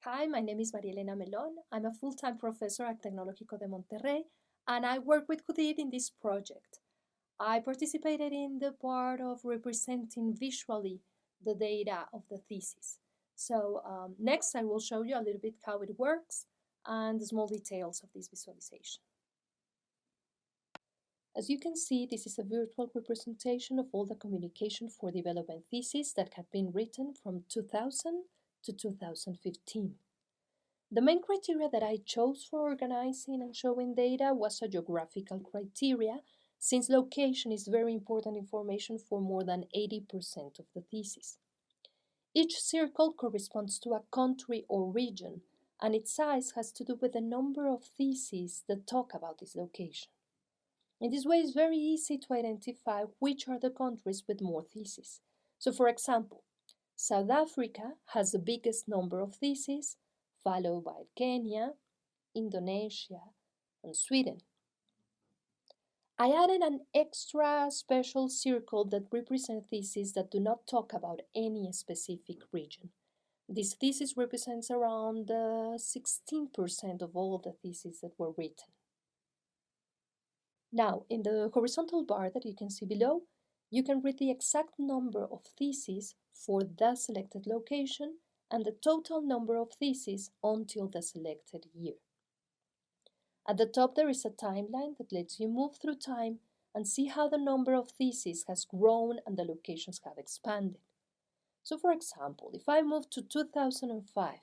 Hi, my name is Ma.Elena Melon. I'm a full-time professor at Tecnológico de Monterrey, and I work with ComDevVis in this project. I participated in the part of representing visually the data of the thesis. So next I will show you a little bit how it works and the small details of this visualization. As you can see, this is a virtual representation of all the communication for development theses that have been written from 2000 to 2015. The main criteria that I chose for organizing and showing data was a geographical criteria, since location is very important information for more than 80% of the thesis. Each circle corresponds to a country or region, and its size has to do with the number of theses that talk about this location. In this way, it's very easy to identify which are the countries with more theses. So, for example, South Africa has the biggest number of theses, followed by Kenya, Indonesia, and Sweden. I added an extra special circle that represents theses that do not talk about any specific region. This thesis represents around 16% of all the theses that were written. Now, in the horizontal bar that you can see below, you can read the exact number of theses for the selected location and the total number of theses until the selected year. At the top there is a timeline that lets you move through time and see how the number of theses has grown and the locations have expanded. So for example, if I move to 2005,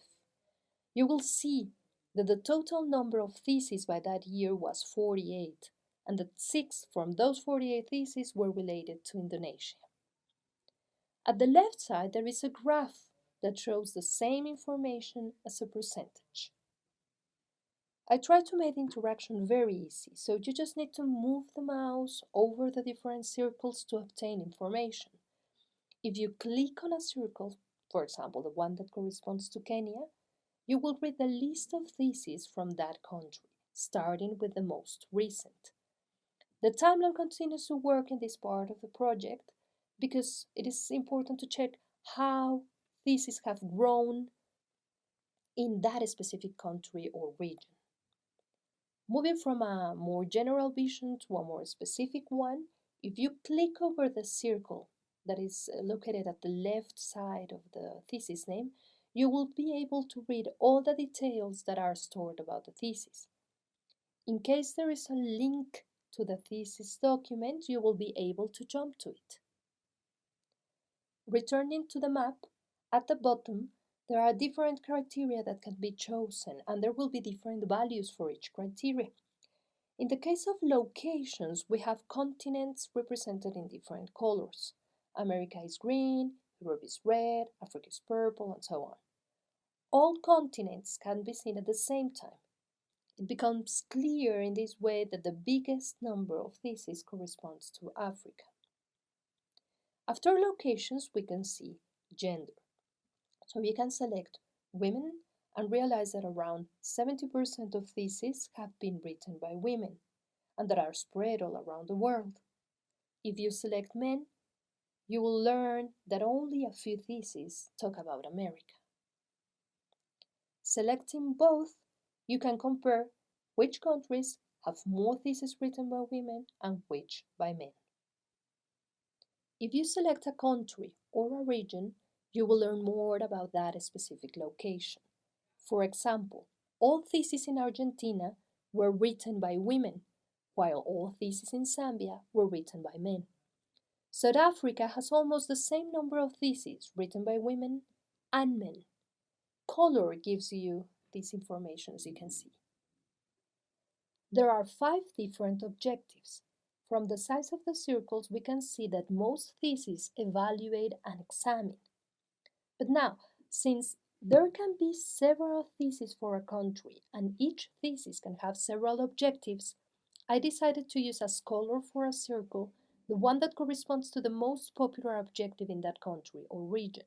you will see that the total number of theses by that year was 48, and that 6 from those 48 theses were related to Indonesia. At the left side, there is a graph that shows the same information as a percentage. I try to make the interaction very easy, so you just need to move the mouse over the different circles to obtain information. If you click on a circle, for example, the one that corresponds to Kenya, you will read the list of theses from that country, starting with the most recent. The timeline continues to work in this part of the project because it is important to check how theses have grown in that specific country or region. Moving from a more general vision to a more specific one, if you click over the circle that is located at the left side of the thesis name, you will be able to read all the details that are stored about the thesis. In case there is a link to the thesis document, you will be able to jump to it. Returning to the map, at the bottom, there are different criteria that can be chosen, and there will be different values for each criteria. In the case of locations, we have continents represented in different colors. America is green, Europe is red, Africa is purple, and so on. All continents can be seen at the same time. It becomes clear in this way that the biggest number of theses corresponds to Africa. After locations, we can see gender. So you can select women and realize that around 70% of theses have been written by women and that are spread all around the world. If you select men, you will learn that only a few theses talk about America. Selecting both, you can compare which countries have more theses written by women and which by men. If you select a country or a region, you will learn more about that specific location. For example, all theses in Argentina were written by women, while all theses in Zambia were written by men. South Africa has almost the same number of theses written by women and men. Color gives you this information, as you can see. There are 5 different objectives. From the size of the circles, we can see that most theses evaluate and examine. But now, since there can be several theses for a country, and each thesis can have several objectives, I decided to use as color for a circle the one that corresponds to the most popular objective in that country or region.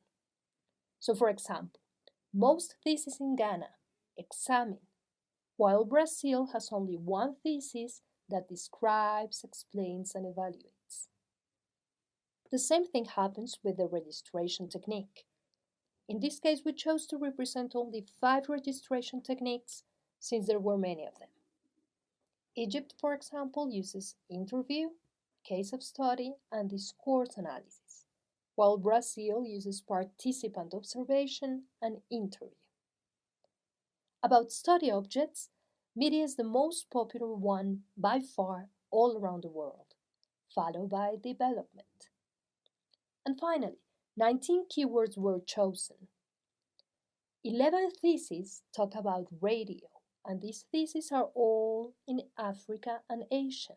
So, for example, most theses in Ghana examine, while Brazil has only one thesis that describes, explains, and evaluates. The same thing happens with the registration technique. In this case, we chose to represent only 5 registration techniques since there were many of them. Egypt, for example, uses interview, case of study, and discourse analysis, while Brazil uses participant observation and interview. About study objects, media is the most popular one by far all around the world, followed by development. And finally, 19 keywords were chosen. 11 theses talk about radio, and these theses are all in Africa and Asia.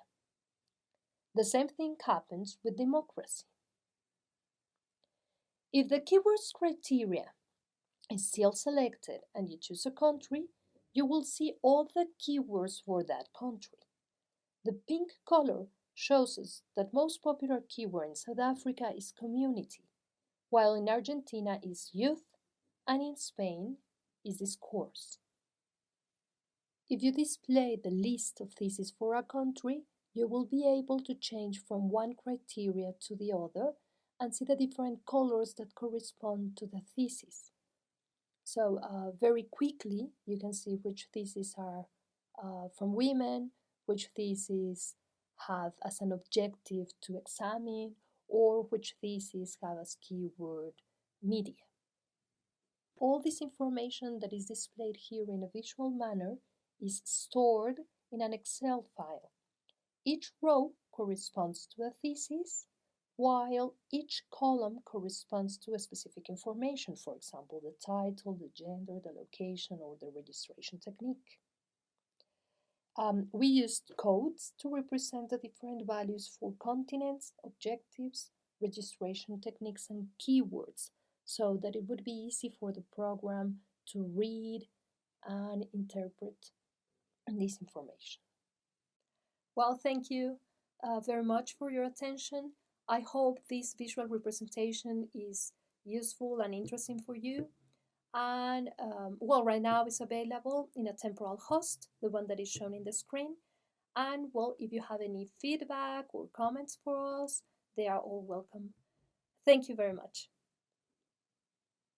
The same thing happens with democracy. If the keywords criteria is still selected and you choose a country, you will see all the keywords for that country. The pink color shows us that most popular keyword in South Africa is community, while in Argentina is youth, and in Spain is discourse. If you display the list of theses for a country, you will be able to change from one criteria to the other and see the different colors that correspond to the thesis. So very quickly, you can see which theses are from women, which theses have as an objective to examine, or which theses have as keyword media. All this information that is displayed here in a visual manner is stored in an Excel file. Each row corresponds to a thesis, while each column corresponds to a specific information, for example, the title, the gender, the location, or the registration technique. We used codes to represent the different values for continents, objectives, registration techniques, and keywords, so that it would be easy for the program to read and interpret this information. Well, thank you very much for your attention. I hope this visual representation is useful and interesting for you. And well, right now it's available in a temporal host, the one that is shown in the screen. And well, if you have any feedback or comments for us, they are all welcome. Thank you very much.